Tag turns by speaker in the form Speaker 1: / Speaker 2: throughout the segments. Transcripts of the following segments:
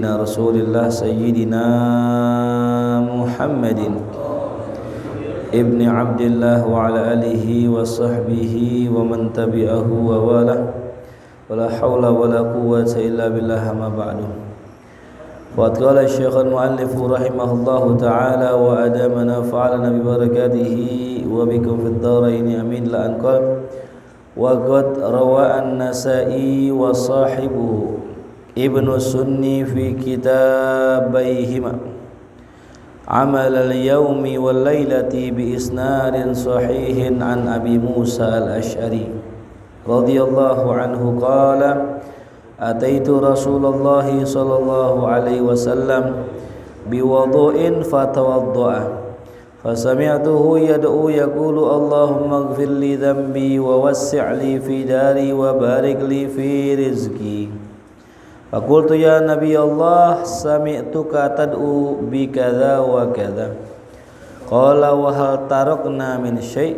Speaker 1: Rasulillah Sayyidina Muhammadin Ibni Abdillah wa ala alihi wa sahbihi wa man tabi'ahu wa wala wala hawla wala quwwata illa billah ma ba'du. Wa qala Syekh al-Muallif rahimahullahu ta'ala wa adamana fa'alana bi barakatihi wa bikum fid dharain amin la anqal. Wa qad rawa an-Nasa'i wa sahibuhu Ibnu Sunni fi kitabaihima Amal al-yawmi wal laylati bi isnadin sahihin an Abi Musa al-Ash'ari radhiyallahu anhu qala ataitu Rasulullah sallallahu alaihi wasallam bi wudu'in fatawadda'a fasami'tuhu yad'u yaqulu Allahumma ighfir li dhanbi wa wassi' li fi dari wa barik li fi rizqi. Faqultu ya Nabi Allah sami'tuka tad'u bi kadza wa kadza. Qala wa hal tarakna min syai'.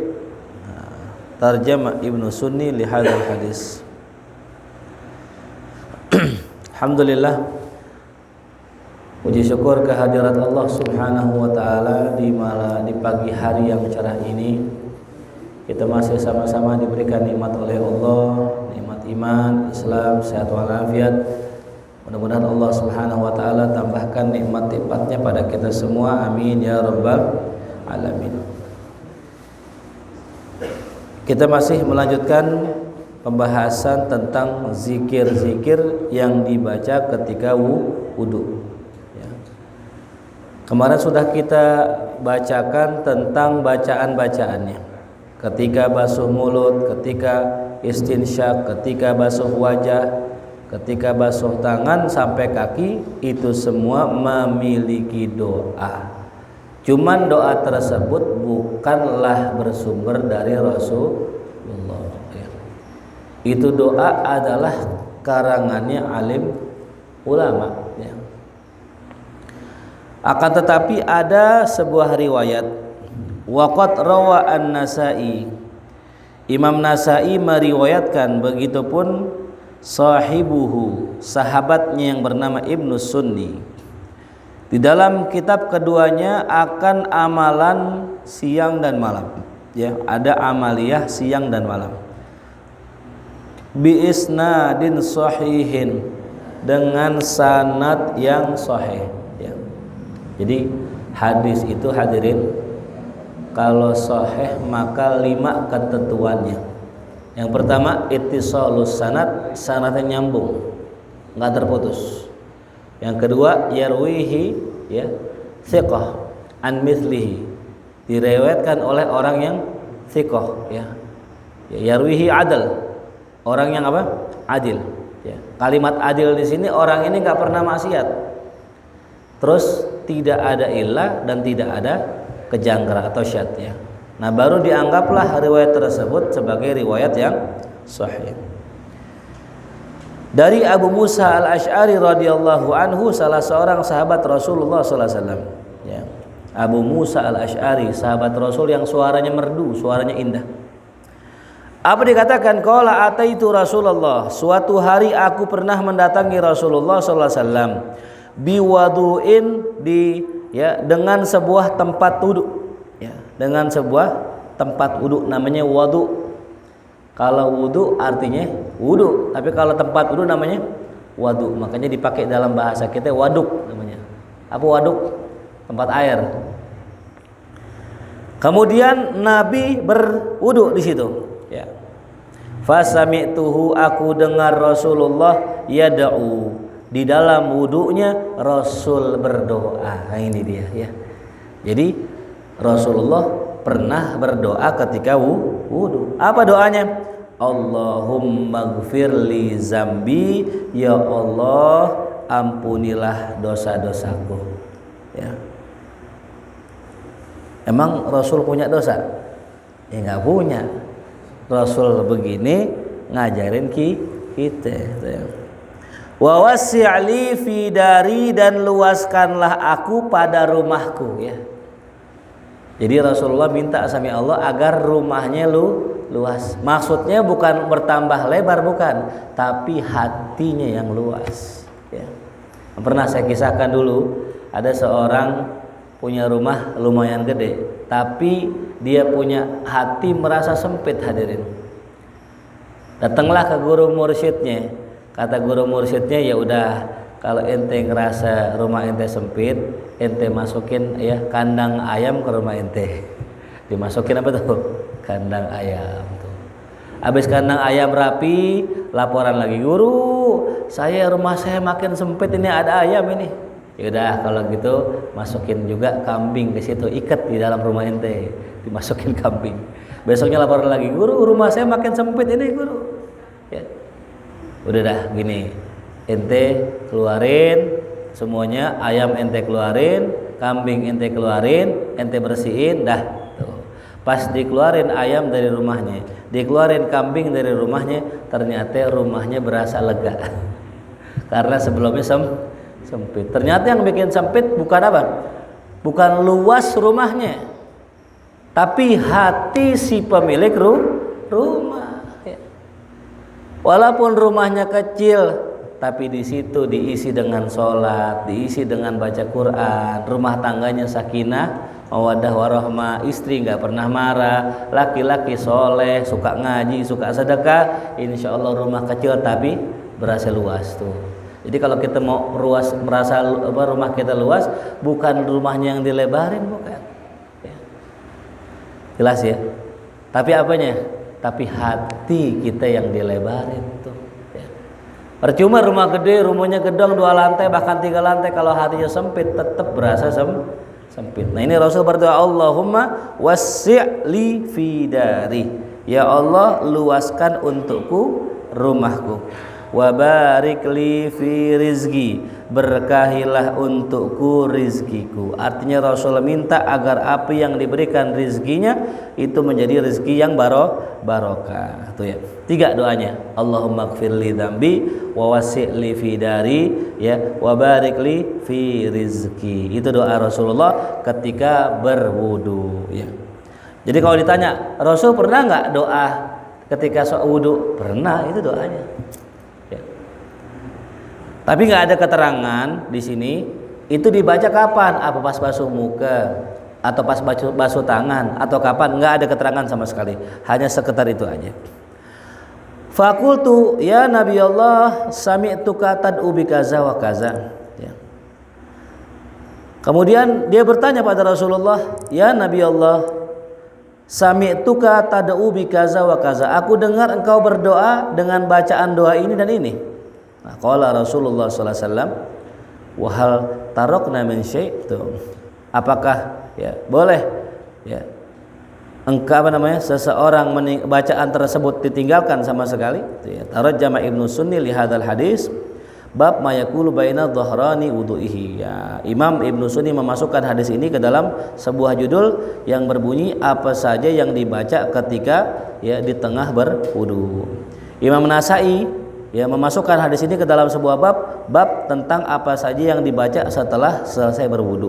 Speaker 1: Tarjama Ibnu Sunni li hadzal hadis. Alhamdulillah, puji syukur kehadirat Allah Subhanahu wa taala di pagi hari yang cerah ini. Kita masih sama-sama diberikan nikmat oleh Allah, nikmat iman, Islam, sehat walafiat. Mudah-mudahan Allah Subhanahu wa taala tambahkan nikmat-nikmatnya pada kita semua. Amin ya rabbal alamin. Kita masih melanjutkan pembahasan tentang zikir-zikir yang dibaca ketika wudu. Ya. Kemarin sudah kita bacakan tentang bacaan-bacaannya. Ketika basuh mulut, ketika istinsyak, ketika basuh wajah, ketika basuh tangan sampai kaki, itu semua memiliki doa. Cuman doa tersebut bukanlah bersumber dari Rasulullah. Itu doa adalah karangannya alim ulama. Akan tetapi ada sebuah riwayat waqad rawa an-Nasa'i. Imam Nasa'i meriwayatkan, begitupun sahibuhu, sahabatnya yang bernama Ibnu Sunni. Di dalam kitab keduanya akan amalan siang dan malam. Ya, ada amaliyah siang dan malam. Bi isnadin sahihin, dengan sanad yang sahih. Ya. Jadi hadis itu hadirin, kalau sahih maka 5 ketentuannya. Yang pertama ittisalus sanad, sanadnya nyambung, enggak terputus. Yang kedua yarwihi, ya, thiqah an mithlihi, diriwayatkan oleh orang yang thiqah, ya. Yarwihi adal, orang yang apa? Adil, ya. Kalimat adil di sini, orang ini enggak pernah maksiat. Terus tidak ada illah dan tidak ada kejanggalan atau syadz, ya. Nah, baru dianggaplah riwayat tersebut sebagai riwayat yang sahih. Dari Abu Musa al-Ash'ari radhiyallahu anhu, salah seorang sahabat Rasulullah sallallahu alaihi wasallam. Ya. Abu Musa al-Ash'ari, sahabat Rasul yang suaranya merdu, suaranya indah. Apa dikatakan? Qala ataitu Rasulullah. Suatu hari aku pernah mendatangi Rasulullah sallallahu alaihi wasallam biwadu'in, dengan sebuah tempat wudu. Ya, dengan sebuah tempat wudu, namanya wadu. Kalau wudu artinya wudu, tapi kalau tempat wudu namanya wadu. Makanya dipakai dalam bahasa kita waduk namanya. Apa waduk? Tempat air. Kemudian Nabi berwudu di situ. Ya. Fasami'tuhu, aku dengar Rasulullah yad'u, di dalam wudunya Rasul berdoa. Nah, ini dia, ya. Jadi Rasulullah pernah berdoa ketika wudu. Apa doanya? Allahumma ighfir li zambi, ya Allah ampunilah dosa-dosaku. Ya. Emang Rasul punya dosa? Ya enggak punya. Rasul begini ngajarin kita. Wa wasi'li fi dari, dan luaskanlah aku pada rumahku, ya. Jadi Rasulullah minta sama Allah agar rumahnya luas. Maksudnya bukan bertambah lebar, bukan, tapi hatinya yang luas, ya. Pernah saya kisahkan dulu, ada seorang punya rumah lumayan gede, tapi dia punya hati merasa sempit hadirin. Datanglah ke guru mursyidnya, kata guru mursyidnya, ya udah kalau ente ngerasa rumah ente sempit, ente masukin ya kandang ayam ke rumah ente. Dimasukin apa tuh? Kandang ayam tuh. Habis kandang ayam rapi, laporan lagi, guru, rumah saya makin sempit, ini ada ayam ini. Ya udah kalau gitu masukin juga kambing ke situ, ikat di dalam rumah ente, dimasukin kambing. Besoknya laporan lagi, guru, rumah saya makin sempit ini guru. Ya. Udah dah gini, ente keluarin semuanya, ayam ente keluarin, kambing ente keluarin, ente bersihin, dah. Tuh. Pas dikeluarin ayam dari rumahnya, dikeluarin kambing dari rumahnya, ternyata rumahnya berasa lega. Karena sebelumnya sempit. Ternyata yang bikin sempit bukan apa? Bukan luas rumahnya, tapi hati si pemilik rumah. Ya. Walaupun rumahnya kecil, tapi di situ diisi dengan sholat, diisi dengan baca Quran, rumah tangganya sakinah, mawaddah warahmah, istri nggak pernah marah, laki-laki soleh, suka ngaji, suka sedekah, insya Allah rumah kecil tapi berasa luas tuh. Jadi kalau kita mau merasa rumah kita luas, bukan rumahnya yang dilebarin, bukan. Ya. Jelas ya. Tapi apanya? Tapi hati kita yang dilebarin tuh. Ya. Percuma rumah gede, rumahnya gedong 2 lantai bahkan 3 lantai, kalau hatinya sempit tetap berasa sempit. Nah ini Rasul berdoa, Allahumma wassi' li fi dari. Ya Allah, luaskan untukku rumahku. Wa barik li fi rizki, berkahilah untukku rizkiku. Artinya Rasul minta agar apa yang diberikan rizkinya itu menjadi rizki yang barokah. Itu ya. 3 doanya. Allahumma gfir li dzambi wa wasi' li fi dari, ya, wa barik li fi rizki. Itu doa Rasulullah ketika berwudu, ya. Jadi kalau ditanya, Rasul pernah enggak doa ketika wudu? Pernah, itu doanya. Tapi nggak ada keterangan di sini itu dibaca kapan, apa pas basuh muka atau pas basuh tangan atau kapan, nggak ada keterangan sama sekali, hanya sekedar itu aja. Fakultu ya Nabi Allah, sami'tuka tad'u bi kaza wa kaza. Ya. Kemudian dia bertanya pada Rasulullah, ya Nabi Allah, sami'tuka tad'u bi kaza wa kaza. Aku dengar engkau berdoa dengan bacaan doa ini dan ini. Nah, qala Rasulullah sallallahu alaihi wasallam, wa hal tarakna min syai', apakah ya boleh ya engkau seseorang bacaan tersebut ditinggalkan sama sekali? Ya, tarajjama Ibnu Sunni li hadzal hadis bab ma yaqulu baina dhahrani wudu'ihi. Ya, Imam Ibnu Sunni memasukkan hadis ini ke dalam sebuah judul yang berbunyi apa saja yang dibaca ketika ya di tengah berwudu. Imam Nasai ya memasukkan hadis ini ke dalam sebuah bab tentang apa saja yang dibaca setelah selesai berwudu.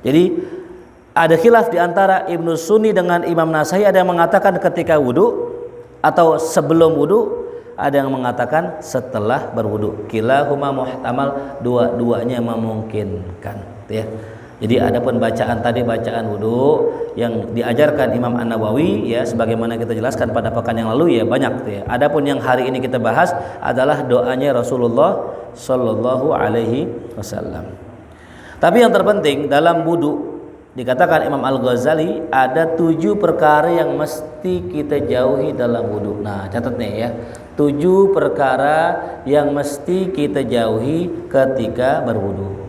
Speaker 1: Jadi ada khilaf di antara Ibnu Sunni dengan Imam Nasai, ada yang mengatakan ketika wudu atau sebelum wudu, ada yang mengatakan setelah berwudu. Kilahuma muhtamal, dua-duanya memungkinkan, ya. Jadi adapun bacaan tadi, bacaan wudu yang diajarkan Imam An-Nawawi ya sebagaimana kita jelaskan pada pekan yang lalu ya banyak ya. Adapun yang hari ini kita bahas adalah doanya Rasulullah sallallahu alaihi wasallam. Tapi yang terpenting dalam wudu dikatakan Imam Al-Ghazali ada 7 perkara yang mesti kita jauhi dalam wudu. Nah, catat nih ya. 7 perkara yang mesti kita jauhi ketika berwudu.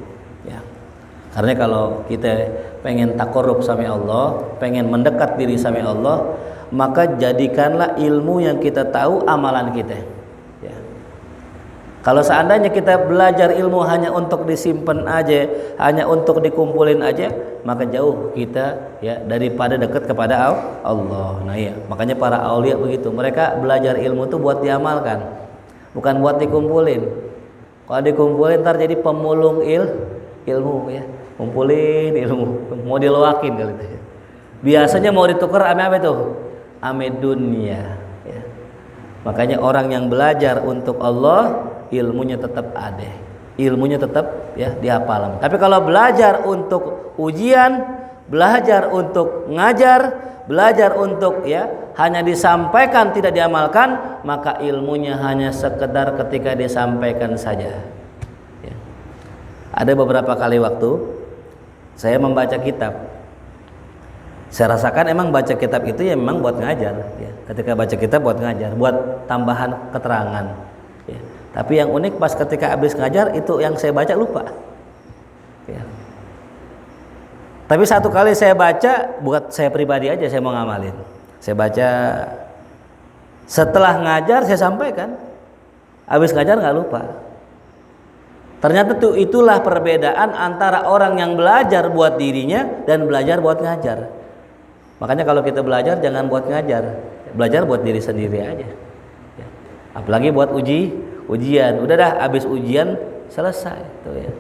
Speaker 1: Karena kalau kita pengen takorup sama Allah, pengen mendekat diri sama Allah, maka jadikanlah ilmu yang kita tahu amalan kita. Ya. Kalau seandainya kita belajar ilmu hanya untuk disimpan aja, hanya untuk dikumpulin aja, maka jauh kita ya daripada dekat kepada Allah. Nah ya, makanya para aulia begitu. Mereka belajar ilmu itu buat diamalkan, bukan buat dikumpulin. Kalau dikumpulin ntar jadi pemulung ilmu ya. Kumpulin ilmu, mau diloakin kali itu. Biasanya mau ditukar ame apa tuh? Ame dunia. Ya. Makanya orang yang belajar untuk Allah, ilmunya tetap ada. Ilmunya tetap ya dihafal. Tapi kalau belajar untuk ujian, belajar untuk ngajar, belajar untuk ya hanya disampaikan tidak diamalkan, maka ilmunya hanya sekedar ketika disampaikan saja. Ya. Ada beberapa kali waktu saya membaca kitab. Saya rasakan emang baca kitab itu ya memang buat ngajar. Ya. Ketika baca kitab buat ngajar, buat tambahan keterangan. Ya. Tapi yang unik pas ketika habis ngajar itu yang saya baca lupa. Ya. Tapi satu kali saya baca, buat saya pribadi aja saya mau ngamalin. Saya baca, setelah ngajar saya sampaikan, habis ngajar nggak lupa. Ternyata itulah perbedaan antara orang yang belajar buat dirinya dan belajar buat ngajar. Makanya kalau kita belajar jangan buat ngajar, belajar buat diri sendiri aja. Ya. Apalagi buat ujian. Udah dah, habis ujian selesai. Tuh ya.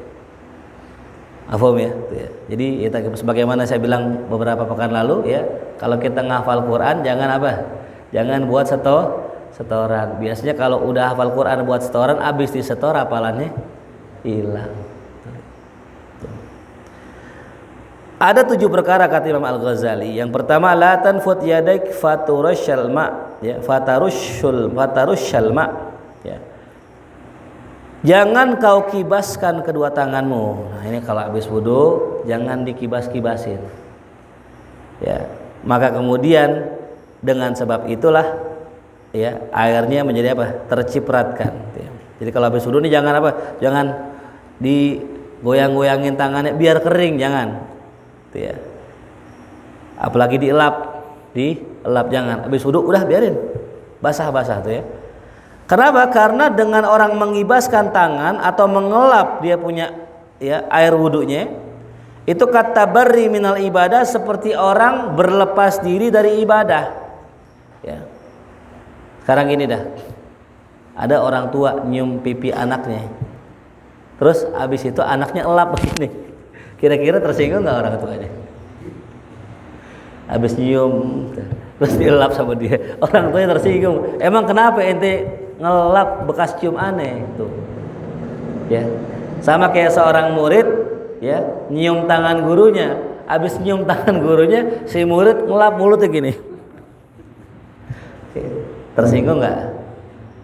Speaker 1: Afham ya? Tuh ya. Jadi kita sebagaimana saya bilang beberapa pekan lalu ya, kalau kita ngafal Quran jangan apa? Jangan buat setoran. Biasanya kalau udah hafal Quran buat setoran, habis disetor hafalannya hilang. Ada 7 perkara kata Imam Al-Ghazali. Yang pertama, la tanfut yadaik faturushal ma, ya, fatarushal ma, ya. Jangan kau kibaskan kedua tanganmu. Nah, ini kalau habis wudu jangan dikibas-kibasin. Ya, maka kemudian dengan sebab itulah ya airnya menjadi apa? Tercipratkan. Ya. Jadi kalau habis wudu ini jangan apa? Jangan digoyang-goyangin tangannya biar kering, jangan. Ya. Apalagi dielap jangan. Habis wudu udah biarin basah-basah tuh ya. Kenapa? Karena dengan orang mengibaskan tangan atau mengelap dia punya ya air wudunya, itu kata bari minal ibadah, seperti orang berlepas diri dari ibadah. Ya. Sekarang gini dah. Ada orang tua nyium pipi anaknya. Terus habis itu anaknya elap begini. Kira-kira tersinggung nggak orang tuanya? Habis nyium, terus dielap sama dia, orang tuanya tersinggung. Emang kenapa ente ngelap bekas cium aneh tuh? Ya, sama kayak seorang murid, ya nyium tangan gurunya. Habis nyium tangan gurunya, si murid ngelap mulutnya gini. Tersinggung nggak?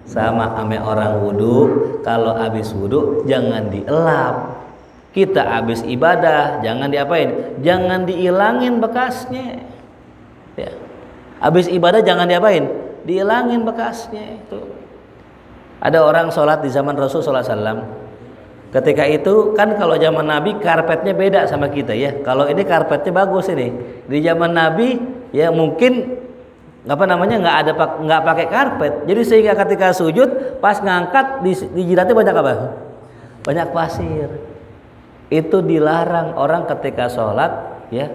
Speaker 1: Sama ame orang wudu, kalau habis wudu jangan dielap. Kita habis ibadah jangan diapain? Jangan dihilangin bekasnya. Ya. Habis ibadah jangan diapain? Dihilangin bekasnya itu. Ada orang sholat di zaman Rasul SAW. Ketika itu kan kalau zaman Nabi karpetnya beda sama kita ya. Kalau ini karpetnya bagus ini. Di zaman Nabi ya mungkin nggak pakai karpet. Jadi sehingga ketika sujud pas ngangkat di jidatnya banyak apa? Banyak pasir. Itu dilarang orang ketika sholat ya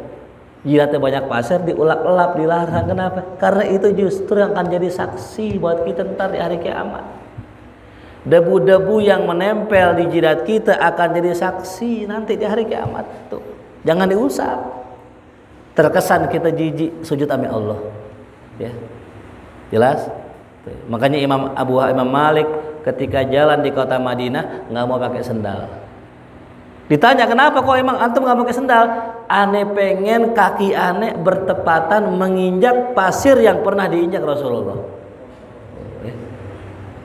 Speaker 1: jidatnya banyak pasir diulap-ulap, dilarang. Kenapa? Karena itu justru yang akan jadi saksi buat kita ntar di hari kiamat. Debu-debu yang menempel di jidat kita akan jadi saksi nanti di hari kiamat tuh. Jangan diusap. Terkesan kita jijik sujud ame Allah. Ya. Jelas? Tuh. Makanya Imam Malik ketika jalan di kota Madinah nggak mau pakai sendal. Ditanya kenapa kok emang antum nggak pakai sendal? Ane pengen kaki ane bertepatan menginjak pasir yang pernah diinjak Rasulullah.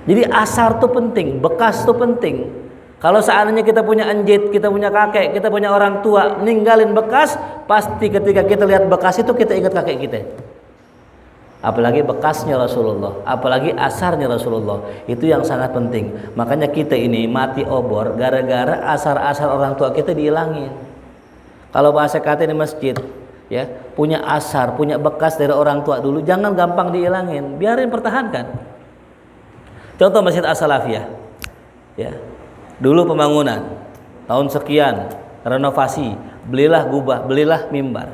Speaker 1: Jadi asar tuh penting, bekas tuh penting. Kalau seandainya kita punya anjit, kita punya kakek, kita punya orang tua ninggalin bekas, pasti ketika kita lihat bekas itu kita ingat kakek kita. Apalagi bekasnya Rasulullah, apalagi asarnya Rasulullah, itu yang sangat penting. Makanya kita ini mati obor gara-gara asar-asar orang tua kita dihilangin. Kalau bahasa kata di masjid ya, punya asar, punya bekas dari orang tua dulu, jangan gampang dihilangin, biarin, pertahankan. Contoh Masjid As-Salafiyah ya, dulu pembangunan tahun sekian, renovasi, belilah gubah, belilah mimbar.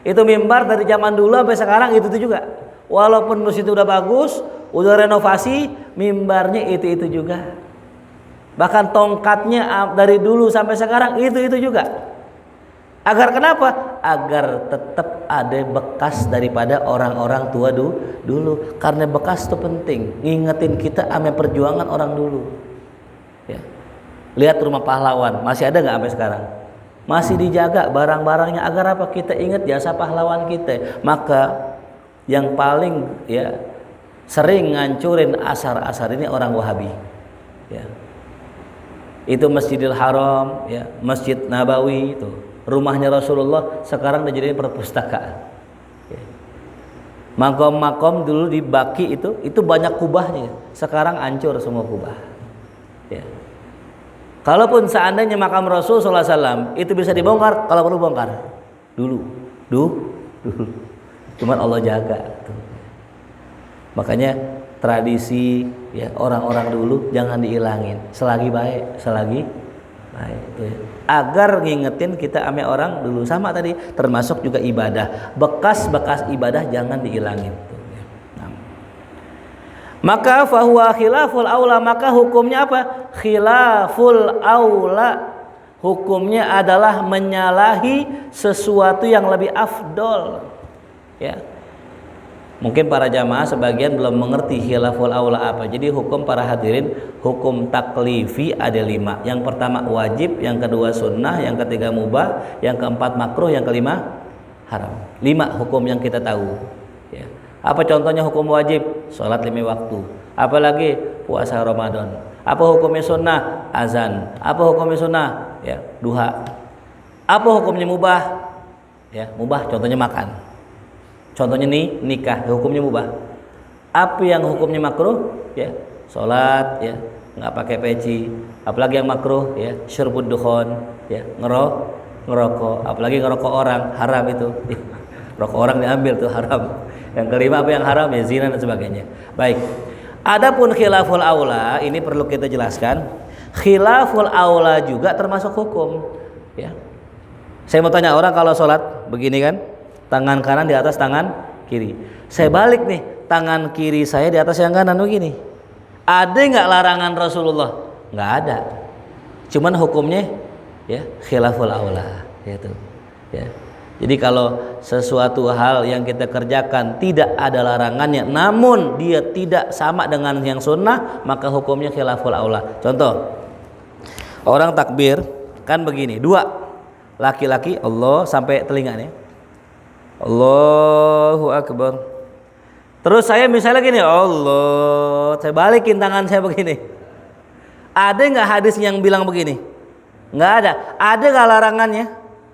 Speaker 1: Itu mimbar dari zaman dulu sampai sekarang itu juga. Walaupun masjid udah bagus, udah renovasi, mimbarnya itu juga. Bahkan tongkatnya dari dulu sampai sekarang itu juga. Agar kenapa? Agar tetap ada bekas daripada orang-orang tua dulu. Karena bekas itu penting, ngingetin kita ame perjuangan orang dulu. Ya. Lihat Rumah Pahlawan, masih ada nggak sampai sekarang? Masih dijaga barang-barangnya agar apa? Kita ingat jasa pahlawan kita. Maka yang paling ya sering ngancurin asar-asar ini orang Wahabi. Ya. Itu Masjidil Haram, ya, Masjid Nabawi itu, rumahnya Rasulullah sekarang dijadiin perpustakaan. Ya. Makom-makom dulu di Baki itu banyak kubahnya, sekarang hancur semua kubah. Ya. Kalaupun seandainya makam Rasul SAW itu bisa dibongkar, kalau perlu bongkar dulu. Cuman Allah jaga. Makanya tradisi ya orang-orang dulu jangan dihilangin selagi baik itu ya. Agar ngingetin kita ame orang dulu sama tadi, termasuk juga ibadah, bekas-bekas ibadah jangan dihilangin. Maka fahuwa khilaful aula, maka hukumnya apa? Khilaful aula, hukumnya adalah menyalahi sesuatu yang lebih afdol. Ya. Mungkin para jamaah sebagian belum mengerti khilaful aula apa. Jadi hukum para hadirin, hukum taklifi ada 5. Yang pertama wajib, yang kedua sunnah, yang ketiga mubah, yang keempat makruh, yang kelima haram. 5 hukum yang kita tahu. Ya. Apa contohnya hukum wajib? Sholat 5 waktu. Apalagi puasa Ramadan. Apa hukumnya sunnah? Azan. Apa hukumnya sunnah? Ya, duha. Apa hukumnya mubah? Ya, mubah contohnya makan. Contohnya nih nikah, hukumnya mubah. Apa yang hukumnya makruh? Ya, sholat, ya, nggak pakai peci. Apalagi yang makruh, ya, syurbud dukhon, ya, ngerokok. Apalagi ngerokok orang, haram itu. Rokok orang diambil tuh haram. Yang kelima apa yang haram? Ya zina dan sebagainya. Baik. Adapun khilaful aula ini perlu kita jelaskan. Khilaful aula juga termasuk hukum. Ya. Saya mau tanya, orang kalau sholat begini kan, tangan kanan di atas tangan kiri. Saya balik nih, tangan kiri saya di atas yang kanan begini. Ada nggak larangan Rasulullah? Nggak ada. Cuman hukumnya ya khilaful aula. Gitu. Ya. Jadi kalau sesuatu hal yang kita kerjakan tidak ada larangannya, namun dia tidak sama dengan yang sunnah, maka hukumnya khilaful aula. Contoh, orang takbir kan begini, 2 laki-laki Allah sampai telinganya, Allahu Akbar. Terus saya misalnya gini, Allah, saya balikin tangan saya begini. Ada nggak hadis yang bilang begini? Nggak ada. Ada nggak larangannya?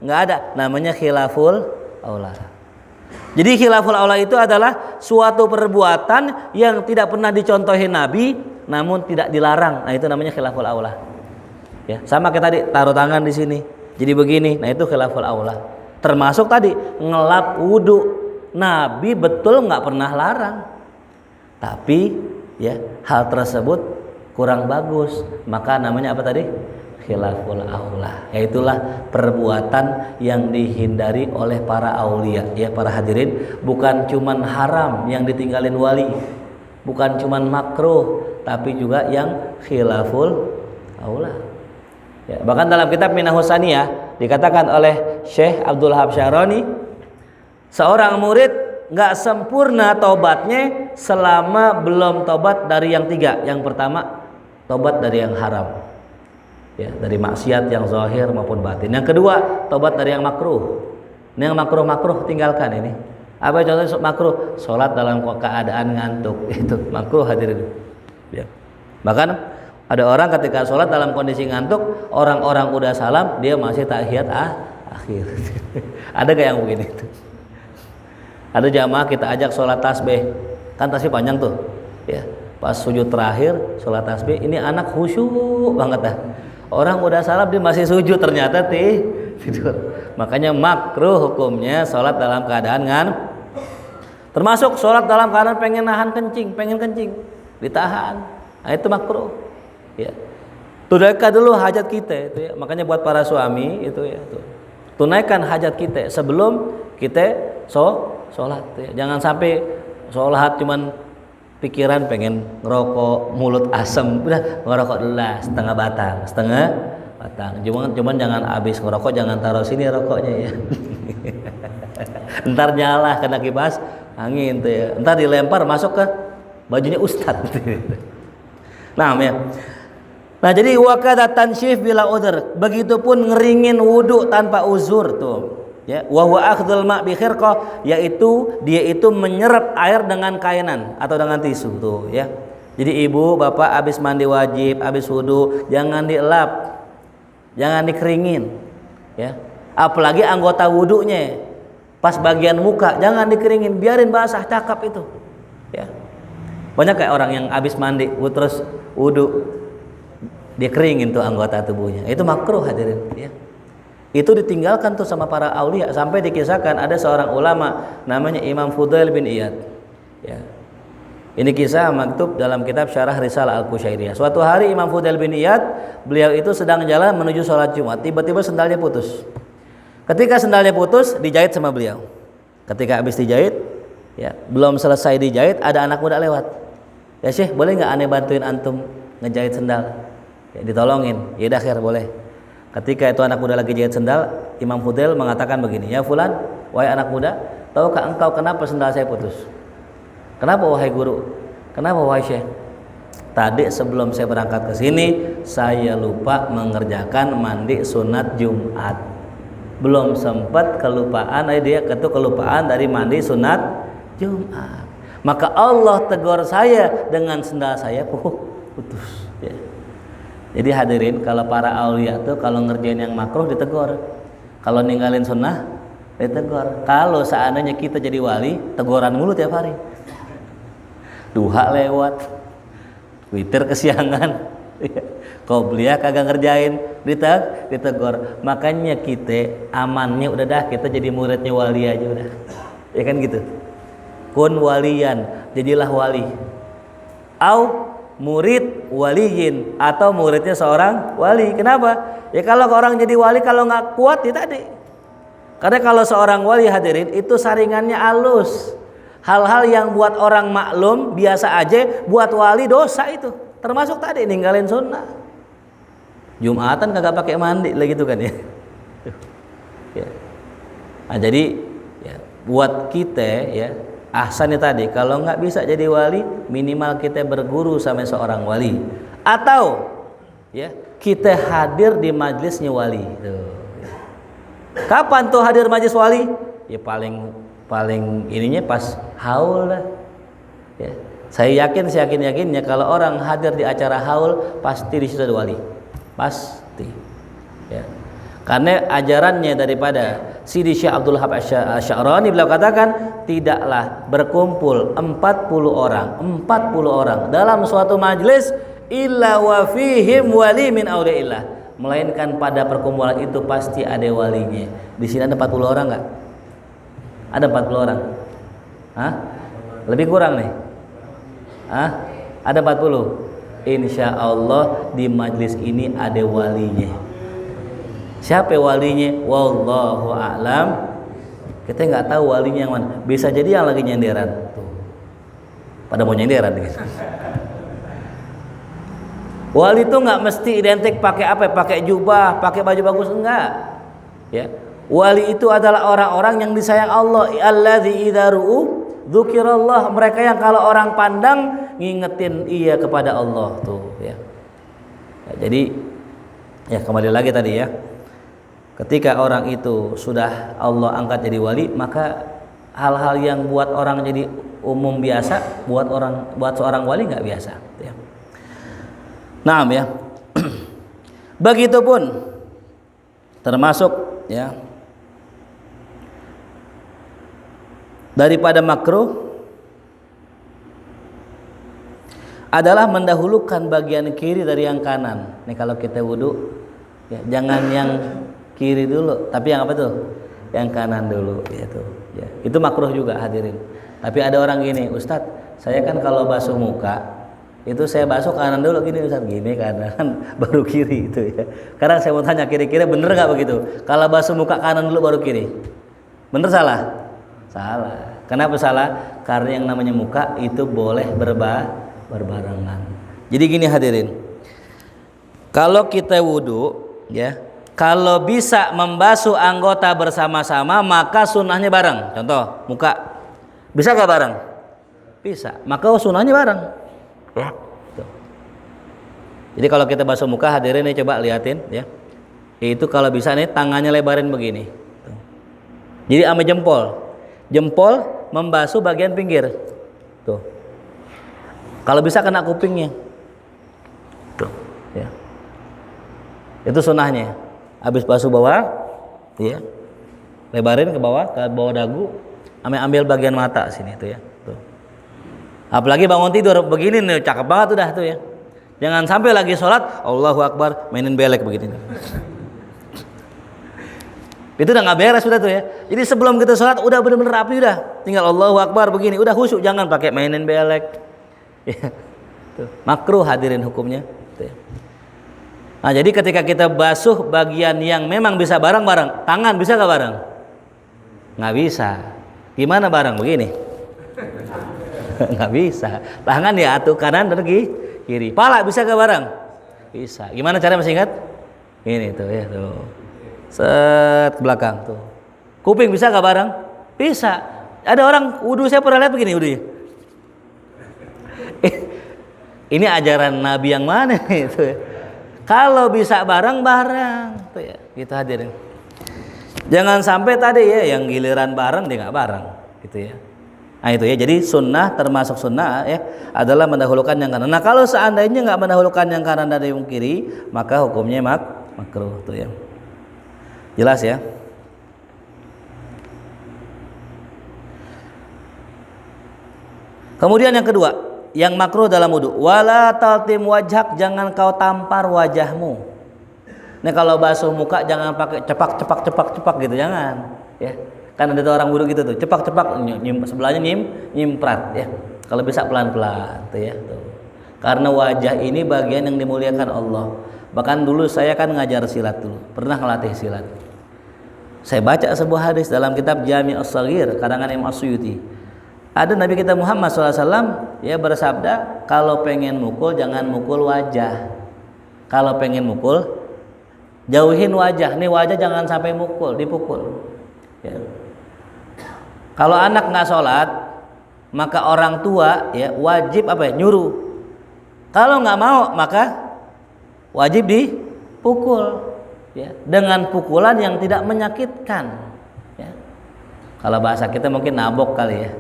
Speaker 1: Nggak ada. Namanya khilaful aula. Jadi khilaful aula itu adalah suatu perbuatan yang tidak pernah dicontohin Nabi, namun tidak dilarang. Nah itu namanya khilaful aula. Ya, sama kayak tadi taruh tangan di sini. Jadi begini. Nah itu khilaful aula. Termasuk tadi ngelap wudu. Nabi betul nggak pernah larang. Tapi ya hal tersebut kurang bagus. Maka namanya apa tadi? Khilaful aula. Yaitulah perbuatan yang dihindari oleh para aulia. Ya para hadirin, bukan cuman haram yang ditinggalin wali, bukan cuman makruh, tapi juga yang khilaful aula. Ya, bahkan dalam kitab Minahus Saniyah dikatakan oleh Syekh Abdul Wahab Syaroni, seorang murid nggak sempurna tobatnya selama belum tobat dari yang 3. Yang pertama, tobat dari yang haram. Ya, dari maksiat yang zahir maupun batin. Yang kedua, tobat dari yang makruh. Ini yang makruh tinggalkan ini. Apa contohnya makruh? Sholat dalam keadaan ngantuk. Itu makruh hadirin. Ya. Bahkan ada orang ketika sholat dalam kondisi ngantuk, orang-orang udah salam, dia masih tahiyat akhir. Ada gak yang begini itu? Ada jamaah kita ajak sholat tasbih, kan tasbih panjang tuh. Ya. Pas sujud terakhir sholat tasbih, ini anak khusyuk banget dah. Orang udah salam dia masih sujud ternyata tidur. Makanya makruh hukumnya sholat dalam keadaan termasuk sholat dalam keadaan pengen kencing, ditahan. Nah itu makruh. Ya. Tunaikan dulu hajat kita itu ya. Makanya buat para suami itu ya, tuh. Tunaikan hajat kita sebelum kita sholat. Ya. Jangan sampai sholat cuman pikiran pengen ngerokok, mulut asem, udah ngerokok dulu lah setengah batang. Cuman jangan habis ngerokok jangan taruh sini rokoknya ya. Ntar nyala kena kipas angin tuh ya. Ntar dilempar masuk ke bajunya ustadz. Nah ya. Nah, jadi wakada tansyif bila udhr, begitupun ngeringin wudu tanpa uzur tuh. Ya, wa huwa akhdhul ma' bi khirqah, yaitu dia itu menyerap air dengan kainan atau dengan tisu tuh ya. Jadi ibu, bapak habis mandi wajib, habis wudu, jangan dielap. Jangan dikeringin. Ya. Apalagi anggota wudunya. Pas bagian muka jangan dikeringin, biarin basah cakap itu. Ya. Banyak kayak orang yang habis mandi terus wudu dia keringin tuh anggota tubuhnya. Itu makruh hadirin ya. Itu ditinggalkan tuh sama para aulia, sampai dikisahkan ada seorang ulama namanya Imam Fudail bin Iyad. Ya. Ini kisah maktub dalam kitab Syarah Risalah Al-Qusyairiyah. Suatu hari Imam Fudail bin Iyad, beliau itu sedang jalan menuju sholat Jumat, tiba-tiba sendalnya putus. Ketika sendalnya putus, dijahit sama beliau. Ketika habis dijahit, ya, belum selesai dijahit, ada anak muda lewat. Ya Syekh, boleh nggak aneh bantuin antum ngejahit sendal? Ya, ditolongin. Ya dah khair, boleh. Ketika itu anak muda lagi jahit sendal, Imam Fudail mengatakan begini, ya fulan, wahai anak muda, tahukah engkau kenapa sendal saya putus? Kenapa wahai guru? Kenapa wahai Syekh? Tadi sebelum saya berangkat ke sini, saya lupa mengerjakan mandi sunat Jumat. Belum sempat kelupaan, dia kelupaan dari mandi sunat Jumat. Maka Allah tegur saya dengan sendal saya putus. Ya. Jadi hadirin, kalau para aulia tuh kalau ngerjain yang makruh ditegur, kalau ninggalin sunnah ditegur. Kalau seandainya kita jadi wali, teguran mulu tiap hari. Duha lewat, witir kesiangan, qobliyah kagak ngerjain, ditegur. Makanya kita amannya udah dah, kita jadi muridnya wali aja udah, ya kan gitu. Kun waliyan, jadilah wali. Au murid waliyin, atau muridnya seorang wali. Kenapa? Ya kalau orang jadi wali kalau nggak kuat ya tadi. Karena kalau seorang wali hadirin itu saringannya halus. Hal-hal yang buat orang maklum biasa aja, buat wali dosa itu. Termasuk tadi ninggalin sunnah. Jumatan kagak pakai mandi lah gitu kan ya. Ya. Nah, jadi ya, buat kita ya ahsannya tadi, kalau nggak bisa jadi wali, minimal kita berguru sama seorang wali, atau ya kita hadir di majlisnya wali. Tuh. Kapan tuh hadir majlis wali? Ya paling ininya pas haul lah. Ya. Saya yakinnya kalau orang hadir di acara haul pasti di situ ada wali, pasti. Ya. Karena ajarannya daripada Sidi Syekh Abdul Wahab Asy-Sya'rani, beliau katakan tidaklah berkumpul 40 orang dalam suatu majlis illa wa fihim wali min auliillah, melainkan pada perkumpulan itu pasti ada walinya. Di sini ada 40 orang enggak? Ada 40 orang? Hah? Lebih kurang nih? Hah? Ada 40? Insya Allah di majlis ini ada walinya. Siapa walinya? Wallahu a'lam. Kita nggak tahu walinya yang mana. Bisa jadi yang lagi nyenderan. Tuh. Pada mau nyenderan gitu. Wali itu nggak mesti identik pakai apa? Pakai jubah, pakai baju bagus, enggak. Ya. Wali itu adalah orang-orang yang disayang Allah. Alladzi idza ru'u dzukirallah. Mereka yang kalau orang pandang ngingetin ia kepada Allah tuh. Ya. Ya, jadi ya kembali lagi tadi ya. Ketika orang itu sudah Allah angkat jadi wali, maka hal-hal yang buat orang jadi umum biasa, buat seorang wali nggak biasa. Ya. Naam ya. Begitupun termasuk ya daripada makruh adalah mendahulukan bagian kiri dari yang kanan. Nih kalau kita wudu, ya, jangan yang kiri dulu, tapi yang apa tuh? Yang kanan dulu, gitu. Ya, itu makruh juga hadirin. Tapi ada orang gini, Ustadz, saya kan kalau basuh muka itu saya basuh kanan dulu gini, Ustadz, gini kanan baru kiri itu ya. Sekarang saya mau tanya kira-kira bener nggak begitu? Kalau basuh muka kanan dulu baru kiri, bener salah? Salah. Kenapa salah? Karena yang namanya muka itu boleh berbarengan. Jadi gini hadirin, kalau kita wudu ya, kalau bisa membasuh anggota bersama-sama maka sunnahnya bareng. Contoh muka, bisa gak bareng? Bisa, maka sunnahnya bareng ya. Jadi kalau kita basuh muka, hadirin nih coba liatin ya. Itu kalau bisa nih tangannya lebarin begini. Tuh. Jadi sama jempol. Jempol membasuh bagian pinggir. Tuh. Kalau bisa kena kupingnya. Tuh, ya. Itu sunnahnya. Habis basuh bawah, ya. Lebarin ke bawah dagu, ambil bagian mata sini tuh ya. Tuh. Apalagi bangun tidur begini nih, cakep banget udah tuh ya. Jangan sampai lagi sholat, Allahu Akbar, mainin belek begini. Itu udah nggak beres sudah tuh ya. Jadi sebelum kita sholat udah bener-bener rapi udah. Tinggal Allahu Akbar begini, udah khusyuk, jangan pakai mainin belek. Ya. Tuh. Makruh hadirin hukumnya. Tuh ya. Nah jadi ketika kita basuh bagian yang memang bisa bareng-bareng, tangan bisa nggak bareng? Nggak bisa. Gimana bareng begini? Nggak bisa. Tangan ya atuh kanan dan kiri. Pala bisa ke bareng? Bisa. Gimana cara masih ingat? Ini tuh ya tuh. Set ke belakang tuh. Kuping bisa gak bareng? Bisa. Ada orang wudu, saya pernah lihat begini wudunya. Ini ajaran Nabi yang mana itu ya? Kalau bisa bareng-bareng tuh ya. Gitu hadirin. Jangan sampai tadi ya yang giliran bareng dia nggak bareng gitu ya. Nah itu ya, jadi sunnah termasuk sunnah ya adalah mendahulukan yang kanan. Nah kalau seandainya nggak mendahulukan yang kanan dari yang kiri, maka hukumnya makruh tuh ya. Jelas ya. Kemudian yang kedua, yang makruh dalam wudu, wala taltim wajhak, jangan kau tampar wajahmu. Nah kalau basuh muka jangan pakai cepak gitu, jangan ya. Kan ada orang wudu gitu tuh, cepak sebelahnya nyimprat ya. Kalau bisa pelan-pelan tuh ya tuh. Karena wajah ini bagian yang dimuliakan Allah. Bahkan dulu saya kan ngajar silat dulu, pernah ngelatih silat. Saya baca sebuah hadis dalam kitab Jami' As-Shaghir karangan Imam As-Suyuti. Ada Nabi kita Muhammad SAW ya bersabda, kalau pengen mukul jangan mukul wajah. Kalau pengen mukul jauhin wajah. Nih wajah jangan sampai dipukul. Ya. Kalau anak nggak sholat, maka orang tua ya wajib nyuruh. Kalau nggak mau, maka wajib dipukul ya, dengan pukulan yang tidak menyakitkan ya. Kalau bahasa kita mungkin nabok kali ya.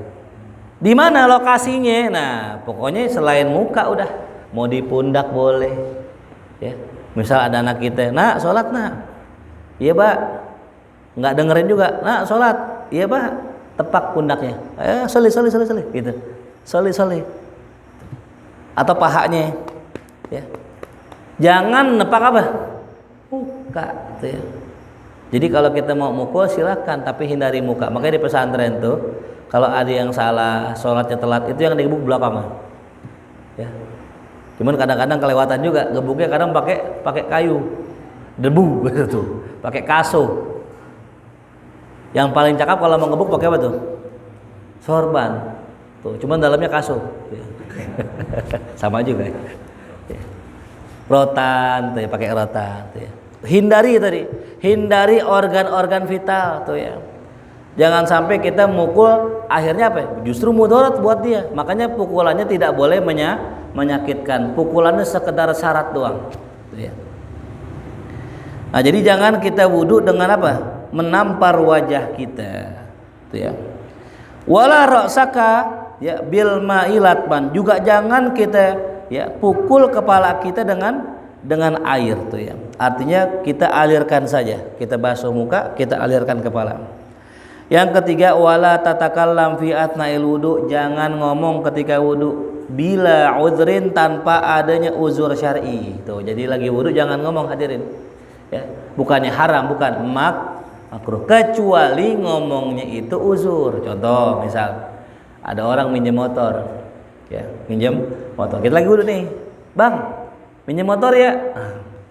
Speaker 1: Di mana lokasinya? Nah pokoknya selain muka udah, mau di pundak boleh ya. Misal ada anak kita, nak sholat nak, iya pak, nggak dengerin juga, nak sholat, iya pak, tepak pundaknya, soli gitu, soli atau pahanya ya. Jangan nepak muka gitu ya. Jadi kalau kita mau mukul silakan, tapi hindari muka. Makanya di pesantren tuh kalau ada yang salah sholatnya telat, itu yang digebuk belakangan ya. Cuman kadang-kadang kelewatan juga, gebuknya kadang pakai kayu debu gitu tuh, pakai kaso. Yang paling cakap kalau mau ngebuk pakai apa tuh? Sorban. Tuh, cuman dalamnya kaso. Sama juga. Rotan, tuh ya, pakai rotan. Tuh ya. Hindari organ-organ vital, tuh ya. Jangan sampai kita mukul, akhirnya apa? Justru mudarat buat dia. Makanya pukulannya tidak boleh menyakitkan. Pukulannya sekedar syarat doang. Tuh ya. Nah, jadi jangan kita wudu dengan apa? Menampar wajah kita, tuh ya. Wala ra'saka ya bil ma'ilatban, juga jangan kita ya pukul kepala kita dengan air tuh ya. Artinya kita alirkan saja, kita basuh muka, kita alirkan kepala. Yang ketiga, wala tatakallam fi atna'il wudu, jangan ngomong ketika wudu bila uzrin, tanpa adanya uzur syar'i. Tuh, jadi lagi wudu jangan ngomong hadirin. Ya, bukannya haram, bukan makruh, kecuali ngomongnya itu uzur. Contoh misal ada orang minjem motor ya, minjem motor, kita lagi wudu nih, bang minjem motor ya,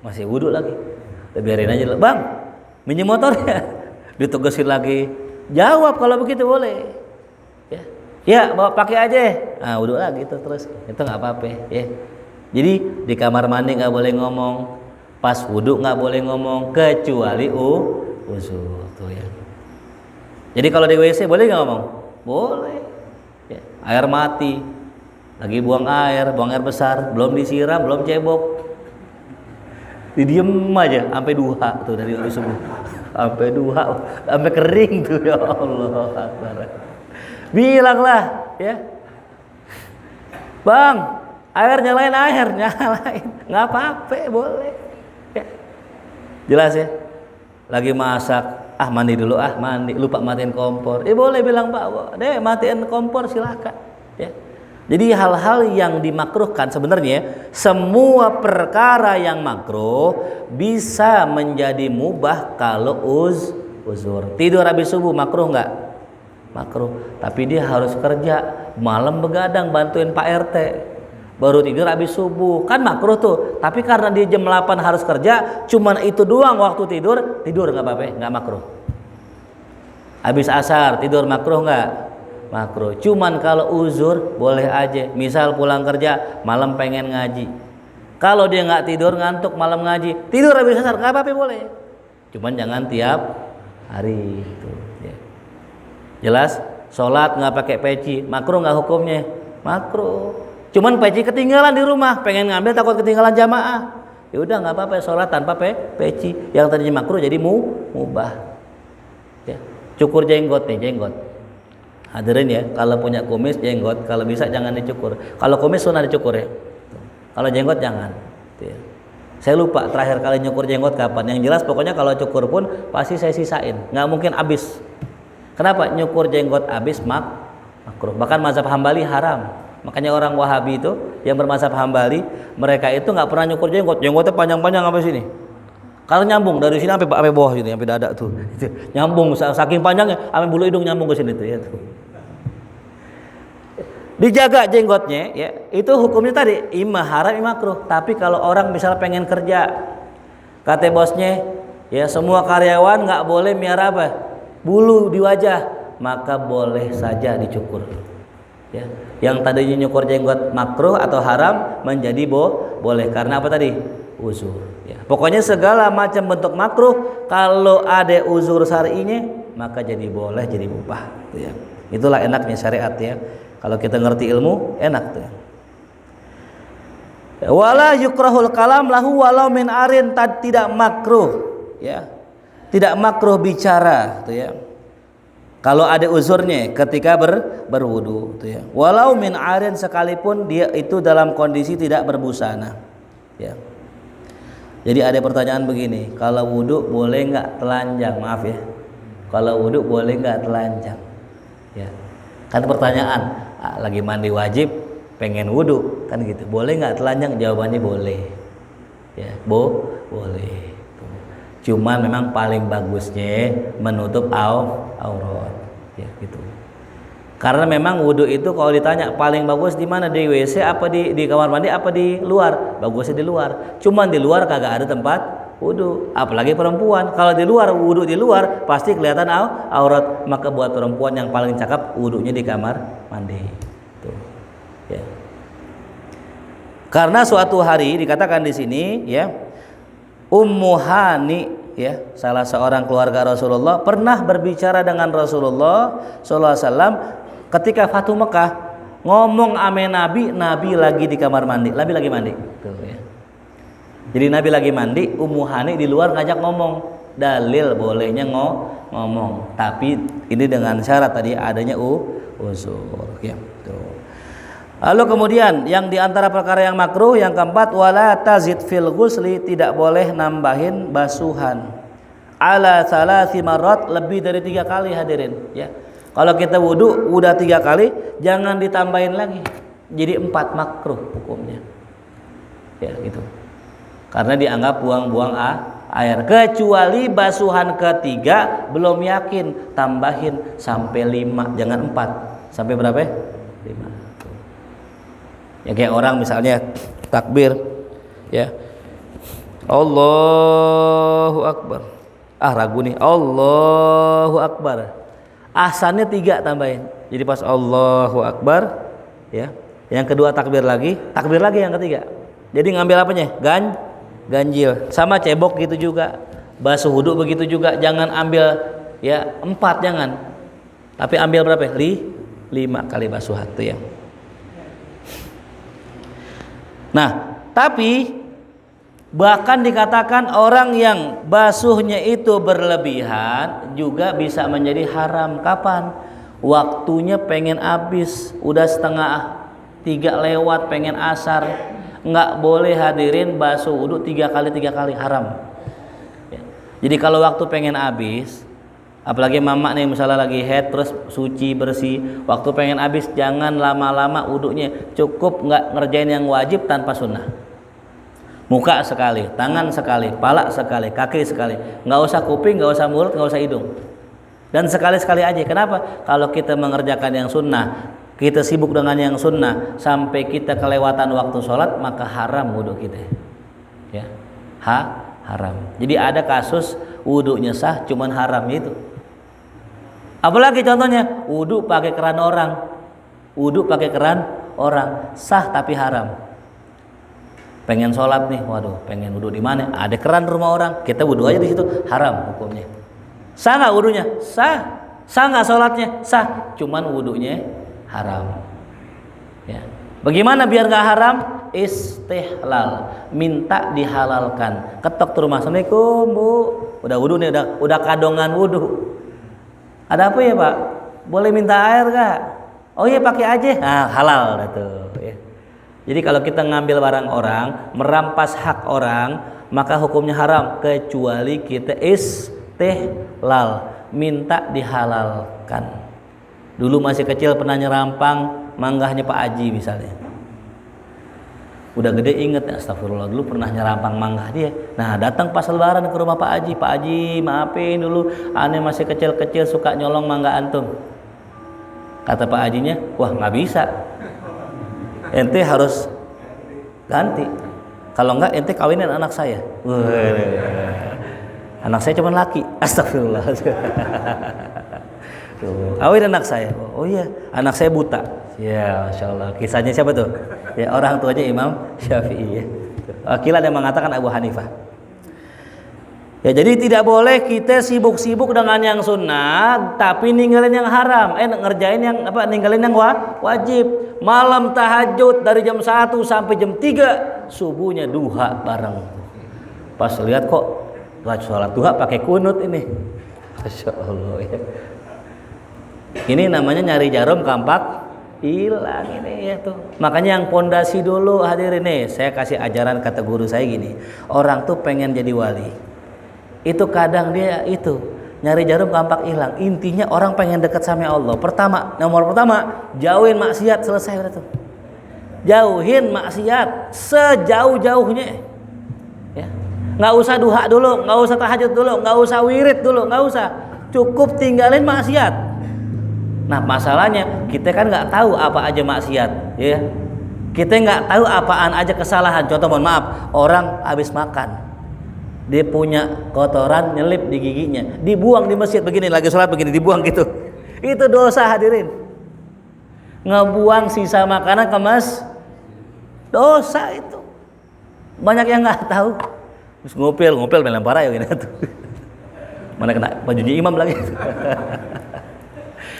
Speaker 1: masih wudu lagi, biarin aja lah, bang minjem motor ya, ditugasin lagi, jawab kalau begitu boleh ya bawa pakai aja, wudu lagi terus itu nggak apa-apa ya. Jadi di kamar mandi nggak boleh ngomong, pas wudu nggak boleh ngomong, kecuali uzur tuh ya. Jadi kalau di WC boleh nggak ngomong? Boleh ya. Air mati, lagi buang air besar, belum disiram, belum cebok, Didiem aja sampai duha tuh dari subuh. Sampai duha, sampai kering tuh ya Allah Akbar. Bilanglah ya. Bang, air nyalain, nggak apa-apa, boleh. Ya. Jelas ya. Lagi masak, mandi dulu, lupa matiin kompor. Boleh bilang Pak, deh matiin kompor silakan. Ya. Jadi hal-hal yang dimakruhkan sebenarnya semua perkara yang makruh bisa menjadi mubah kalau uzur. Tidur habis subuh makruh nggak? Makruh. Tapi dia harus kerja, malam begadang bantuin Pak RT. Baru tidur habis subuh. Kan makruh tuh. Tapi karena dia jam 8 harus kerja, cuman itu doang waktu tidur nggak apa-apa, nggak makruh. Habis asar tidur makruh nggak? Makruh. Cuman kalau uzur boleh aja. Misal pulang kerja malam pengen ngaji. Kalau dia nggak tidur ngantuk malam ngaji, tidur habis asar nggak apa-apa, boleh. Cuman jangan tiap hari. Tuh, ya. Jelas? Sholat nggak pakai peci, makruh nggak hukumnya? Makruh. Cuman peci ketinggalan di rumah, pengen ngambil takut ketinggalan jamaah. Ya udah nggak apa-apa, sholat tanpa peci. Yang tadinya makruh jadi mubah. Ya. Cukur jenggot nih, jenggot. Hadirin ya, kalau punya kumis jenggot, kalau bisa jangan dicukur. Kalau kumis sunah dicukur ya. Kalau jenggot jangan. Ya. Saya lupa terakhir kali nyukur jenggot kapan. Yang jelas pokoknya kalau cukur pun pasti saya sisain, nggak mungkin habis. Kenapa? Nyukur jenggot habis makruh. Bahkan mazhab Hambali haram. Makanya orang Wahabi itu yang bermazhab Hambali, mereka itu nggak pernah nyukur jenggot. Jenggotnya panjang-panjang sampai sini. Kalau nyambung dari sini sampai bawah sini, sampai dada tuh. Nyambung saking panjangnya, sampai bulu hidung nyambung ke sini tuh ya tuh. Dijaga jenggotnya ya, itu hukumnya tadi imma haram imma makruh. Tapi kalau orang misalnya pengen kerja, kata bosnya ya semua karyawan nggak boleh miara apa? Bulu di wajah, maka boleh saja dicukur. Ya. Yang tadinya nyukur jenggot makruh atau haram menjadi boleh karena apa tadi? Uzur. Ya. Pokoknya segala macam bentuk makruh kalau ada uzur syar'inya maka jadi boleh, jadi mubah. Ya. Itulah enaknya syariat ya. Kalau kita ngerti ilmu enak tuh. Wala yukrahul kalam lahu walau min arin, tidak makruh ya. Tidak makruh bicara tuh ya. Kalau ada uzurnya ketika berwudu tuh ya. Walau min arin, sekalipun dia itu dalam kondisi tidak berbusana. Ya. Jadi ada pertanyaan begini, kalau wudu boleh nggak telanjang? Maaf ya. Kalau wudu boleh nggak telanjang? Ya. Kan pertanyaan, lagi mandi wajib, pengen wudu, kan gitu. Boleh nggak telanjang? Jawabannya boleh. Ya, boleh. Cuman memang paling bagusnya menutup aurat, ya gitu. Karena memang wudu itu kalau ditanya paling bagus di mana, di WC apa di kamar mandi apa di luar? Bagusnya di luar. Cuman di luar kagak ada tempat wudu, apalagi perempuan. Kalau di luar wudu di luar pasti kelihatan aurat. Maka buat perempuan yang paling cakep wudunya di kamar mandi. Tuh. Ya. Karena suatu hari dikatakan di sini ya, Ummu Hani ya, salah seorang keluarga Rasulullah pernah berbicara dengan Rasulullah SAW ketika Fatu Mekah, ngomong ame Nabi lagi di kamar mandi, Nabi lagi mandi. Tuh, ya. Jadi Nabi lagi mandi, Ummu Hani di luar ngajak ngomong, dalil bolehnya ngomong, tapi ini dengan syarat tadi adanya uzur. Ya. Tuh. Lalu kemudian yang diantara perkara yang makruh yang keempat, wala tazid fil ghusli, tidak boleh nambahin basuhan ala salasi marrat, lebih dari 3 kali hadirin ya. Kalau kita wudu udah 3 kali, jangan ditambahin lagi jadi 4, makruh hukumnya ya gitu. Karena dianggap buang-buang air, kecuali basuhan ketiga belum yakin, tambahin sampai 5, jangan 4. Sampai berapa? 5. Ya kayak orang misalnya takbir ya, Allahu Akbar, ragu nih, Allahu Akbar, ahsannya 3 tambahin, jadi pas Allahu Akbar ya, yang kedua takbir lagi yang ketiga, jadi ngambil apanya? Ganjil. Sama cebok gitu juga, basuh wudu begitu juga, jangan ambil ya 4, jangan, tapi ambil berapa? 5 kali basuhan tuh ya. Nah, tapi Bahkan dikatakan orang yang basuhnya itu berlebihan juga bisa menjadi haram. Kapan? Waktunya pengen habis, udah 2:30 lewat, pengen asar, nggak boleh hadirin basuh wudu 3 kali haram. Jadi kalau waktu pengen habis, apalagi mama nih misalnya lagi head terus suci bersih, waktu pengen habis jangan lama-lama wudunya, cukup nggak ngerjain yang wajib tanpa sunnah. Muka sekali, tangan sekali, pala sekali, kaki sekali, nggak usah kuping, nggak usah mulut, nggak usah hidung, dan sekali-sekali aja. Kenapa? Kalau kita mengerjakan yang sunnah, kita sibuk dengan yang sunnah sampai kita kelewatan waktu sholat, maka haram wudhu kita, ya, haram. Jadi ada kasus wudhunya sah, cuman haram itu. Apalagi contohnya wudhu pakai keran orang, sah tapi haram. Pengen sholat nih, waduh, pengen wudhu di mana? Ada keran rumah orang, kita wudhu aja di situ, haram hukumnya. Sah nggak wudhunya? Sah. Sah nggak sholatnya? Sah. Cuman wudhunya haram. Ya. Bagaimana biar nggak haram? Istihlal, minta dihalalkan. Ketok tuh rumah, assalamualaikum bu, udah wudhu nih, udah kadongan wudhu. Ada apa ya pak? Boleh minta air nggak? Oh iya pakai aja. Nah, halal tuh. Ya. Jadi kalau kita ngambil barang orang, merampas hak orang, maka hukumnya haram kecuali kita istihlal, minta dihalalkan. Dulu masih kecil pernah nyerampang manggahnya Pak Haji misalnya. Udah gede inget, astagfirullah, dulu pernah nyerampang manggah dia. Nah datang pas lebaran ke rumah Pak Haji, maafin dulu, aneh masih kecil-kecil suka nyolong mangga antum. Kata Pak Hajinya, wah nggak bisa. Ente harus ganti. Kalau enggak ente kawinin anak saya. Anak saya cuma laki. Astagfirullah. Kawin anak saya. Oh iya, anak saya buta. Ya, Masya Allah. Kisahnya siapa tuh? Ya orang tuanya Imam Syafi'i. Ya. Wakilan yang mengatakan Abu Hanifah. Ya jadi tidak boleh kita sibuk-sibuk dengan yang sunnah tapi ninggalin yang haram. Ngerjain yang apa? Ninggalin yang wajib. Malam tahajud dari jam 1 sampai jam 3, subuhnya duha bareng. Pas lihat kok sholat duha pakai kunut ini. Masya Allah ya. Ini namanya nyari jarum kampak hilang ini ya tuh. Makanya yang pondasi dulu hadirin nih, saya kasih ajaran kata guru saya gini. Orang tuh pengen jadi wali. Itu kadang dia itu nyari jarum kampak hilang. Intinya orang pengen dekat sama Allah. Nomor pertama, jauhin maksiat, selesai udah tuh. Jauhin maksiat sejauh-jauhnya. Ya. Nggak usah duha dulu, nggak usah tahajud dulu, nggak usah wirid dulu, nggak usah. Cukup tinggalin maksiat. Nah masalahnya kita kan nggak tahu apa aja maksiat, ya. Kita nggak tahu apaan aja kesalahan. Contoh mohon maaf, orang habis makan. Dia punya kotoran nyelip di giginya, dibuang di masjid begini, lagi sholat begini dibuang gitu. Itu dosa hadirin. Ngebuang sisa makanan ke dosa itu. Banyak yang nggak tahu. Terus ngopel melempar aja gini tuh. Mana kena bajunya imam lagi.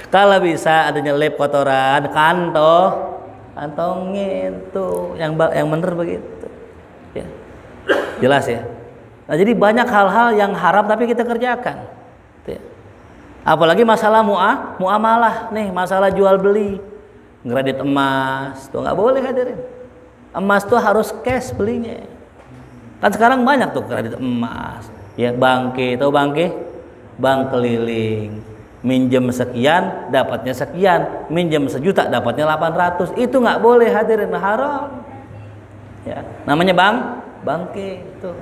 Speaker 1: Kalau bisa ada nyelip kotoran, kantongin tuh yang bener begitu. Ya. Jelas ya. Nah, jadi banyak hal-hal yang haram tapi kita kerjakan. Apalagi masalah muamalah nih, masalah jual beli, ngeredit emas, tuh nggak boleh hadirin. Emas tuh harus cash belinya. Kan sekarang banyak tuh kredit emas, ya bangke, tahu bangke? Bank keliling, minjem sekian, dapatnya sekian, minjem 1 juta, dapatnya 800, itu nggak boleh hadirin, haram. Ya, namanya bangke tuh.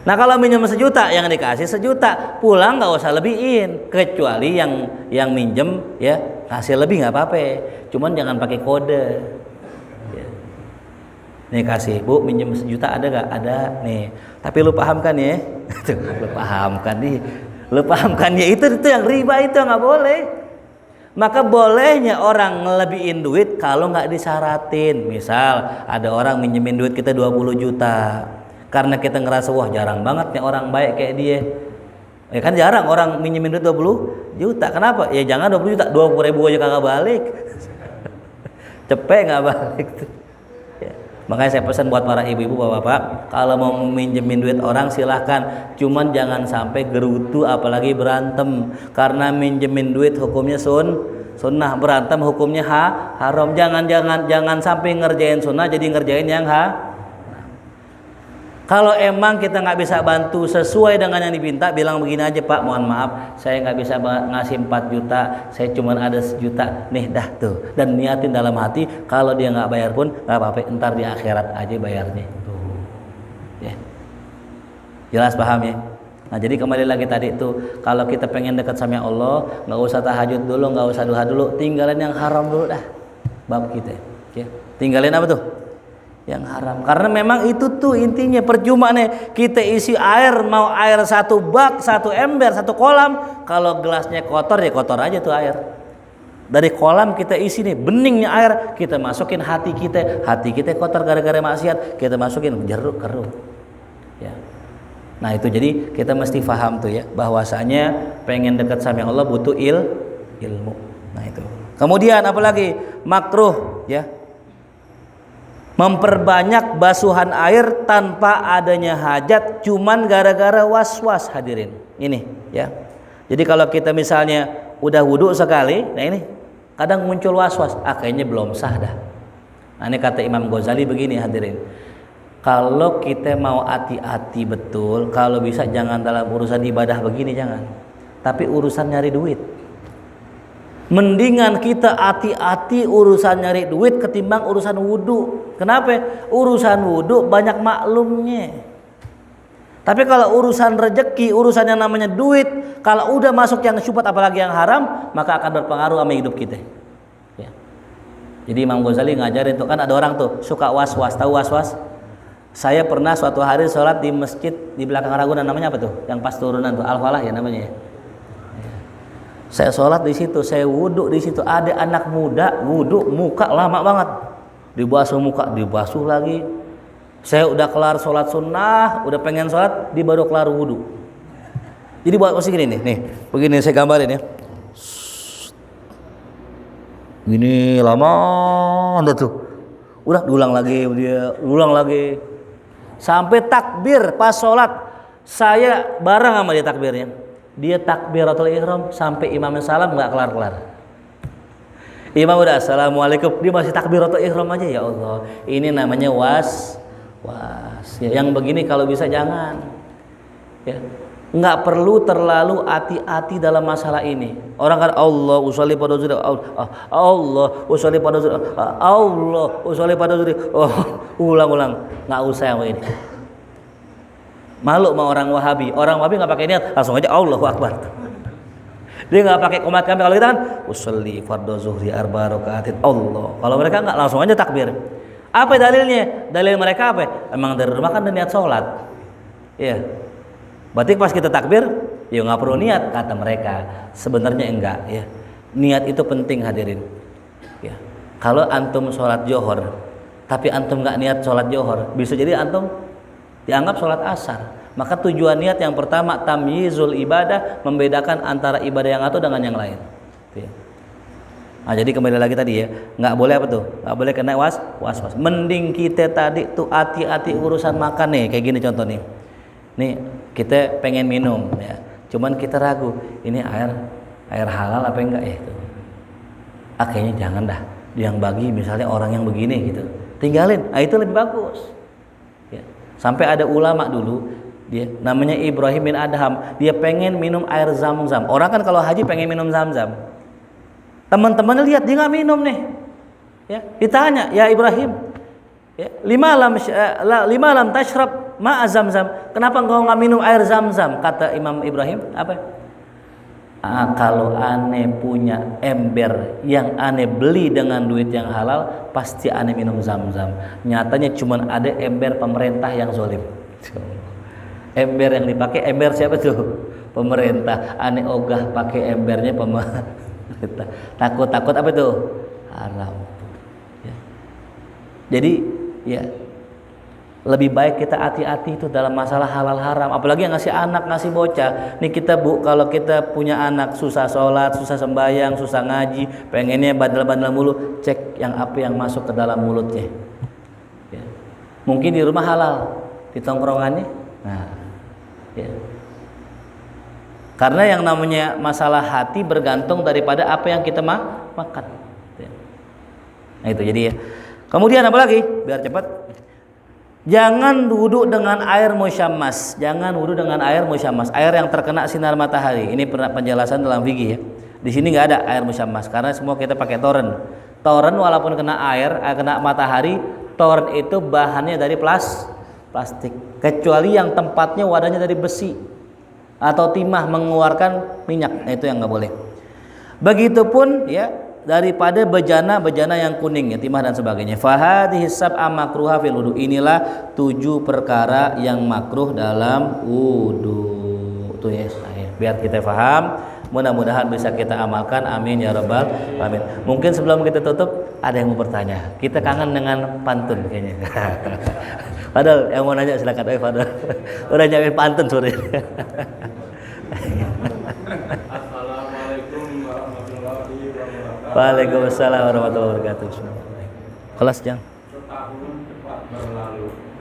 Speaker 1: Nah kalau minjem 1 juta, yang dikasih 1 juta, pulang nggak usah lebihin, kecuali yang minjem ya kasih lebih nggak apa-apa, cuman jangan pakai kode. Ya. Nih kasih bu, minjem 1 juta ada nggak? Ada nih. Tapi lu pahamkan ya, lu pahamkan ya itu yang riba itu nggak boleh. Maka bolehnya orang ngelebihin duit kalau nggak disyaratin. Misal ada orang minjemin duit kita 20 juta. Karena kita ngerasa wah jarang banget nih orang baik kayak dia. Ya kan jarang orang minjemin duit 20 juta. Kenapa? Ya jangan 20 juta, 20.000 aja kagak balik. Cepet nggak balik. Ya. Makanya saya pesan buat para ibu-ibu, bapak-bapak, kalau mau minjemin duit orang silahkan, cuman jangan sampai gerutu apalagi berantem. Karena minjemin duit hukumnya sunnah, berantem hukumnya haram. Jangan sampai ngerjain sunnah jadi ngerjain yang Kalau emang kita nggak bisa bantu sesuai dengan yang diminta, bilang begini aja, Pak, mohon maaf, saya nggak bisa ngasih 4 juta, saya cuma ada 1 juta, nih dah tuh. Dan niatin dalam hati, kalau dia nggak bayar pun nggak apa-apa, ntar di akhirat aja bayarnya. Tuh, ya. Jelas paham ya? Nah jadi kembali lagi tadi tuh, kalau kita pengen dekat sama Allah, nggak usah tahajud dulu, nggak usah duha dulu, tinggalin yang haram dulu dah, bab kita. Ya. Tinggalin apa tuh? Yang haram. Karena memang itu tuh intinya, percuma nih kita isi air, mau air 1 bak, 1 ember, 1 kolam, kalau gelasnya kotor ya kotor aja tuh air. Dari kolam kita isi nih beningnya air, kita masukin hati kita kotor gara-gara maksiat, kita masukin jeruk keruh. Ya. Nah itu jadi kita mesti paham tuh ya, bahwasanya pengen dekat sama Allah butuh ilmu. Nah itu. Kemudian apalagi makruh ya, memperbanyak basuhan air tanpa adanya hajat, cuman gara-gara was-was, hadirin. Ini ya. Jadi kalau kita misalnya udah wudhu sekali, nah ini kadang muncul was-was, kayaknya belum sah dah. Nah ini kata Imam Ghazali begini, hadirin. Kalau kita mau hati-hati betul, kalau bisa jangan dalam urusan ibadah begini, jangan. Tapi urusan nyari duit. Mendingan kita hati-hati urusan nyari duit ketimbang urusan wudhu. Kenapa? Urusan wudhu banyak maklumnya. Tapi kalau urusan rezeki, urusan yang namanya duit, kalau udah masuk yang syubhat apalagi yang haram, maka akan berpengaruh sama hidup kita. Ya. Jadi Imam Ghazali ngajarin tuh, kan ada orang tuh suka was-was. Tahu was-was? Saya pernah suatu hari sholat di masjid di belakang Ragunan, namanya apa tuh? Yang pas turunan tuh, Al-Falah ya namanya ya. Saya sholat di situ, saya wudhu di situ. Ada anak muda wudhu, muka lama banget, dibasuh muka, dibasuh lagi. Saya udah kelar sholat sunnah, udah pengen sholat, dia baru kelar wudhu. Jadi buat posisi gini nih, begini saya gambarin ya. Gini lama udah tuh, udah diulang lagi, dia ulang lagi, sampai takbir pas sholat. Saya bareng sama dia takbirnya. Dia takbiratul ihram sampai imamnya salam nggak kelar-kelar. Imam udah assalamualaikum, dia masih takbiratul ihram aja. Ya Allah, ini namanya was. Ya, yang begini kalau bisa jangan. Ya, nggak perlu terlalu hati-hati dalam masalah ini. Orang kan Allah usolli pada zuri, Allah usolli pada zuri, Allah usolli pada zuri. Ulang-ulang, nggak usah yang ini. Malu sama orang Wahabi. Orang Wahabi nggak pakai niat, langsung aja Allahu Akbar. Dia nggak pakai qomat kami. Kalau kita kan usolli fardhu zuhri arba rakaatin Allah. Kalau mereka nggak, langsung aja takbir. Apa dalilnya? Dalil mereka apa? Emang dari rumah kan ada niat sholat. Iya. Berarti pas kita takbir, ya nggak perlu niat kata mereka. Sebenarnya enggak ya. Niat itu penting, hadirin. Ya. Kalau antum sholat johor, tapi antum nggak niat sholat johor, bisa jadi antum dianggap sholat asar. Maka tujuan niat yang pertama tamyizul ibadah, membedakan antara ibadah yang satu dengan yang lain. Nah, jadi kembali lagi tadi ya, nggak boleh apa tuh? Nggak boleh kena was-was. Mending kita tadi tuh hati-hati urusan makan nih, kayak gini contoh nih. Nih kita pengen minum ya, cuman kita ragu ini air halal apa enggak ya? Kayaknya jangan dah. Yang bagi misalnya orang yang begini gitu, tinggalin. Itu lebih bagus. Ya. Sampai ada ulama dulu, dia namanya Ibrahim bin Adham, dia pengen minum air zam-zam. Orang kan kalau haji pengen minum zam-zam. Teman-temannya lihat dia nggak minum nih, ya ditanya, ya Ibrahim, ya, lima lam tashrab ma zam-zam. Kenapa engkau nggak minum air zam-zam? Kata Imam Ibrahim, apa? Kalau aneh punya ember yang aneh beli dengan duit yang halal, pasti aneh minum zam-zam. Nyatanya cuma ada ember pemerintah yang zalim. Ember yang dipakai ember siapa tuh? Pemerintah. Aneh ogah pakai embernya pemerintah. Takut apa tuh? Haram. Ya. Jadi ya lebih baik kita hati-hati itu dalam masalah halal haram. Apalagi yang ngasih anak, ngasih bocah. Nih kita kalau kita punya anak susah sholat, susah sembahyang, susah ngaji, pengennya bandel-bandel mulu, cek yang apa yang masuk ke dalam mulutnya. Ya. Mungkin di rumah halal, di tongkrongannya. Nah, ya. Karena yang namanya masalah hati bergantung daripada apa yang kita makan. Ya. Nah itu jadi ya. Kemudian apa lagi? Biar cepat. Jangan wudhu dengan air musyammas. Jangan wudhu dengan air musyammas. Air yang terkena sinar matahari. Ini penjelasan dalam fikih ya. Di sini nggak ada air musyammas karena semua kita pakai toren. Toren walaupun kena air, kena matahari, toren itu bahannya dari plastik. Kecuali yang tempatnya wadahnya dari besi atau timah mengeluarkan minyak. Nah, itu yang nggak boleh. Begitupun ya daripada bejana yang kuning ya, timah dan sebagainya. Fahadhihi sab'a makruha fil wudu. Inilah 7 perkara yang makruh dalam wudu. Tuh ya, biar kita paham. Mudah-mudahan bisa kita amalkan. Amin ya rabbal alamin. Mungkin sebelum kita tutup ada yang mau bertanya. Kita kangen dengan pantun kayaknya. Padahal yang mau nanya silakan. Padahal udah nyamin pantun sore.
Speaker 2: Assalamualaikum warahmatullahi wabarakatuh.
Speaker 1: Waalaikumsalam warahmatullahi wabarakatuh. Kelas jang.
Speaker 2: Setahun cepat berlalu.